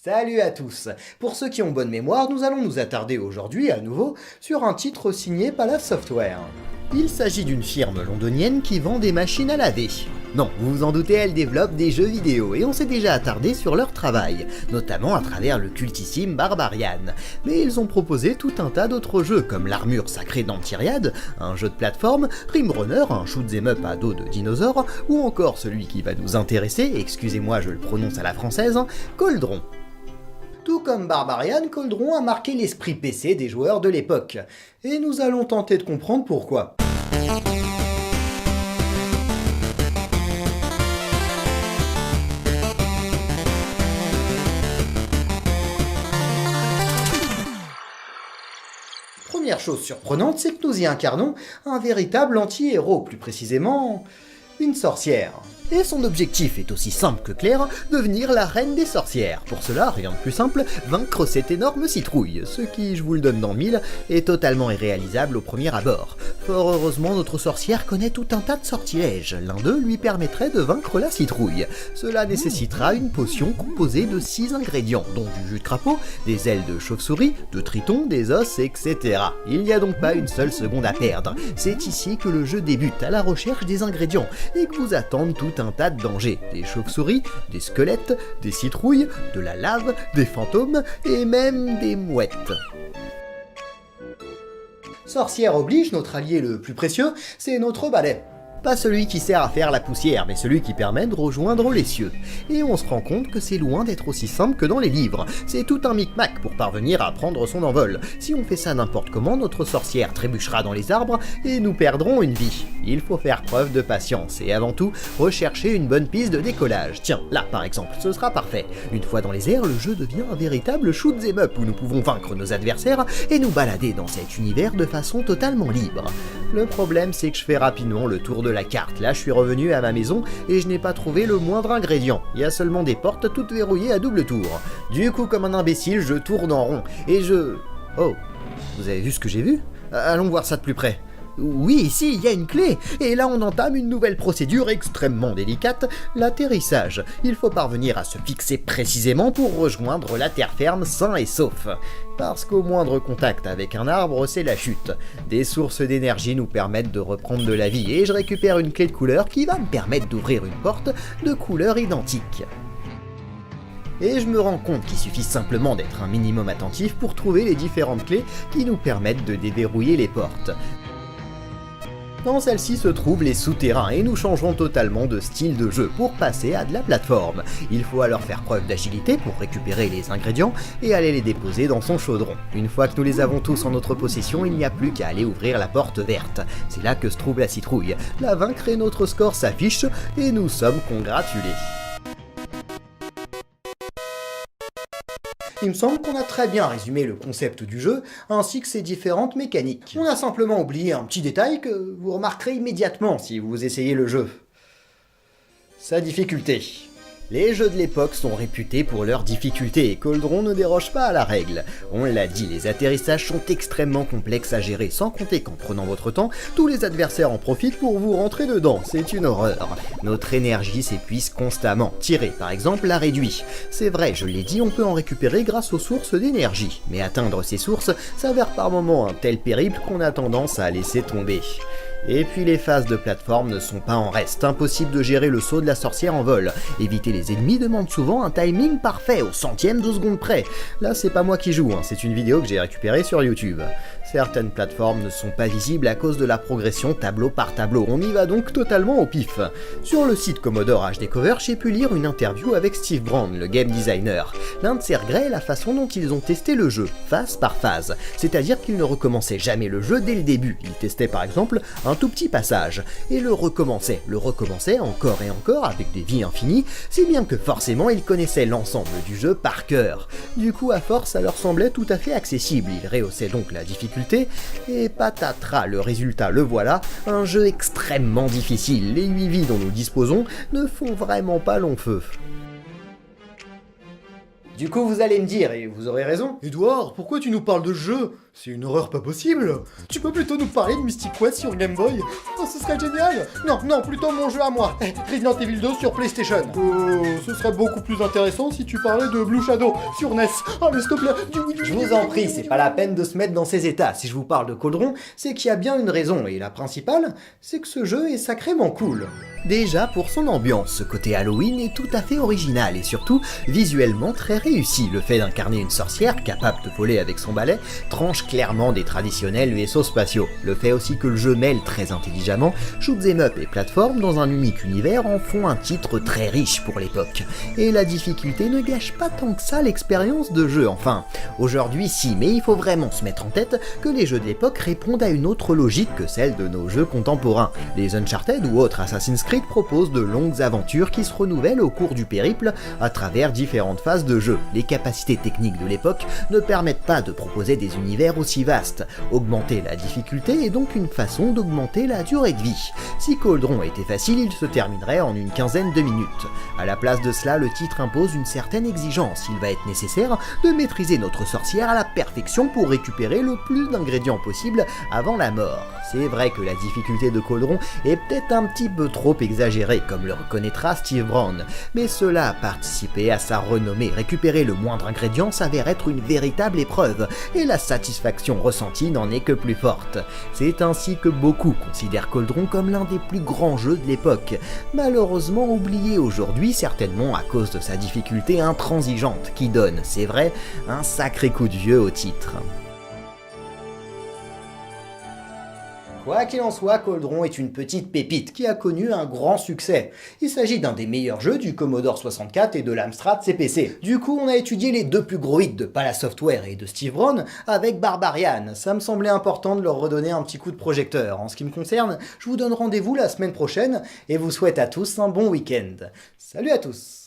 Salut à tous. Pour ceux qui ont bonne mémoire, nous allons nous attarder aujourd'hui à nouveau sur un titre signé Palace Software. Il s'agit d'une firme londonienne qui vend des machines à laver. Non, vous vous en doutez, elle développe des jeux vidéo et on s'est déjà attardé sur leur travail, notamment à travers le cultissime Barbarian. Mais ils ont proposé tout un tas d'autres jeux comme l'armure sacrée d'Antyriad, un jeu de plateforme, Rimrunner, un shoot'em up à dos de dinosaures, ou encore celui qui va nous intéresser, excusez-moi je le prononce à la française, Cauldron. Tout comme Barbarian, Cauldron a marqué l'esprit PC des joueurs de l'époque, et nous allons tenter de comprendre pourquoi. Première chose surprenante, c'est que nous y incarnons un véritable anti-héros, plus précisément une sorcière. Et son objectif est aussi simple que clair, devenir la reine des sorcières. Pour cela, rien de plus simple, vaincre cette énorme citrouille, ce qui, je vous le donne dans le mille, est totalement irréalisable au premier abord. Fort heureusement, notre sorcière connaît tout un tas de sortilèges, l'un d'eux lui permettrait de vaincre la citrouille. Cela nécessitera une potion composée de 6 ingrédients, dont du jus de crapaud, des ailes de chauve-souris, de triton, des os, etc. Il n'y a donc pas une seule seconde à perdre. C'est ici que le jeu débute, à la recherche des ingrédients, et que vous attendent tout un tas de dangers, des chauves-souris, des squelettes, des citrouilles, de la lave, des fantômes et même des mouettes. Sorcière oblige, notre allié le plus précieux, c'est notre balai. Pas celui qui sert à faire la poussière, mais celui qui permet de rejoindre les cieux. Et on se rend compte que c'est loin d'être aussi simple que dans les livres. C'est tout un micmac pour parvenir à prendre son envol. Si on fait ça n'importe comment, notre sorcière trébuchera dans les arbres et nous perdrons une vie. Il faut faire preuve de patience et avant tout, rechercher une bonne piste de décollage. Tiens, là par exemple, ce sera parfait. Une fois dans les airs, le jeu devient un véritable shoot'em up où nous pouvons vaincre nos adversaires et nous balader dans cet univers de façon totalement libre. Le problème, c'est que je fais rapidement le tour de la carte. Là, je suis revenu à ma maison et je n'ai pas trouvé le moindre ingrédient. Il y a seulement des portes toutes verrouillées à double tour. Du coup, comme un imbécile, je tourne en rond et je... Oh, vous avez vu ce que j'ai vu? Allons voir ça de plus près. Oui, ici, il y a une clé, et là on entame une nouvelle procédure extrêmement délicate, l'atterrissage. Il faut parvenir à se fixer précisément pour rejoindre la terre ferme sain et sauf. Parce qu'au moindre contact avec un arbre, c'est la chute. Des sources d'énergie nous permettent de reprendre de la vie, et je récupère une clé de couleur qui va me permettre d'ouvrir une porte de couleur identique. Et je me rends compte qu'il suffit simplement d'être un minimum attentif pour trouver les différentes clés qui nous permettent de déverrouiller les portes. Dans celle-ci se trouvent les souterrains et nous changerons totalement de style de jeu pour passer à de la plateforme. Il faut alors faire preuve d'agilité pour récupérer les ingrédients et aller les déposer dans son chaudron. Une fois que nous les avons tous en notre possession, il n'y a plus qu'à aller ouvrir la porte verte. C'est là que se trouve la citrouille. La vaincre et notre score s'affiche et nous sommes congratulés. Il me semble qu'on a très bien résumé le concept du jeu, ainsi que ses différentes mécaniques. On a simplement oublié un petit détail que vous remarquerez immédiatement si vous essayez le jeu. Sa difficulté. Les jeux de l'époque sont réputés pour leur difficulté et Cauldron ne déroge pas à la règle. On l'a dit, les atterrissages sont extrêmement complexes à gérer, sans compter qu'en prenant votre temps, tous les adversaires en profitent pour vous rentrer dedans, c'est une horreur. Notre énergie s'épuise constamment. Tirer, par exemple, la réduit. C'est vrai, je l'ai dit, on peut en récupérer grâce aux sources d'énergie, mais atteindre ces sources s'avère par moments un tel périple qu'on a tendance à laisser tomber. Et puis les phases de plateforme ne sont pas en reste, impossible de gérer le saut de la sorcière en vol. Éviter les ennemis demande souvent un timing parfait, au centième de seconde près. Là c'est pas moi qui joue, c'est une vidéo que j'ai récupérée sur YouTube. Certaines plateformes ne sont pas visibles à cause de la progression tableau par tableau, on y va donc totalement au pif. Sur le site Commodore HD Cover, j'ai pu lire une interview avec Steve Brand, le game designer. L'un de ses regrets est la façon dont ils ont testé le jeu, phase par phase. C'est-à-dire qu'ils ne recommençaient jamais le jeu dès le début. Ils testaient par exemple un tout petit passage, et le recommençaient encore et encore avec des vies infinies, si bien que forcément ils connaissaient l'ensemble du jeu par cœur. Du coup à force ça leur semblait tout à fait accessible, ils rehaussaient donc la difficulté, et patatras, le résultat le voilà, un jeu extrêmement difficile, les 8 vies dont nous disposons ne font vraiment pas long feu. Du coup, vous allez me dire, et vous aurez raison, Edouard, pourquoi tu nous parles de jeu? C'est une horreur pas possible. Tu peux plutôt nous parler de Mystic Quest sur Game Boy? Oh, ce serait génial. Non, plutôt mon jeu à moi, Resident Evil 2 sur PlayStation. Oh, ce serait beaucoup plus intéressant si tu parlais de Blue Shadow sur NES. Oh, mais s'il te plaît, je vous en prie, c'est pas la peine de se mettre dans ces états. Si je vous parle de Cauldron, c'est qu'il y a bien une raison, et la principale, c'est que ce jeu est sacrément cool. Déjà pour son ambiance, ce côté Halloween est tout à fait original et surtout visuellement très réussi. Le fait d'incarner une sorcière capable de voler avec son balai tranche clairement des traditionnels vaisseaux spatiaux. Le fait aussi que le jeu mêle très intelligemment shoot'em up et plateforme dans un unique univers en font un titre très riche pour l'époque. Et la difficulté ne gâche pas tant que ça l'expérience de jeu, enfin. Aujourd'hui si, mais il faut vraiment se mettre en tête que les jeux de l'époque répondent à une autre logique que celle de nos jeux contemporains. Les Uncharted ou autres Assassin's Creed propose de longues aventures qui se renouvellent au cours du périple à travers différentes phases de jeu. Les capacités techniques de l'époque ne permettent pas de proposer des univers aussi vastes. Augmenter la difficulté est donc une façon d'augmenter la durée de vie. Si Cauldron était facile, il se terminerait en une quinzaine de minutes. À la place de cela, le titre impose une certaine exigence. Il va être nécessaire de maîtriser notre sorcière à la perfection pour récupérer le plus d'ingrédients possible avant la mort. C'est vrai que la difficulté de Cauldron est peut-être un petit peu trop exagérée, comme le reconnaîtra Steve Brown, mais cela a participé à sa renommée. Récupérer le moindre ingrédient s'avère être une véritable épreuve, et la satisfaction ressentie n'en est que plus forte. C'est ainsi que beaucoup considèrent Cauldron comme l'un des plus grands jeux de l'époque, malheureusement oublié aujourd'hui, certainement à cause de sa difficulté intransigeante, qui donne, c'est vrai, un sacré coup de vieux au titre. Quoi qu'il en soit, Cauldron est une petite pépite qui a connu un grand succès. Il s'agit d'un des meilleurs jeux du Commodore 64 et de l'Amstrad CPC. Du coup, on a étudié les deux plus gros hits de Palace Software et de Steve Brown avec Barbarian. Ça me semblait important de leur redonner un petit coup de projecteur. En ce qui me concerne, je vous donne rendez-vous la semaine prochaine et vous souhaite à tous un bon week-end. Salut à tous!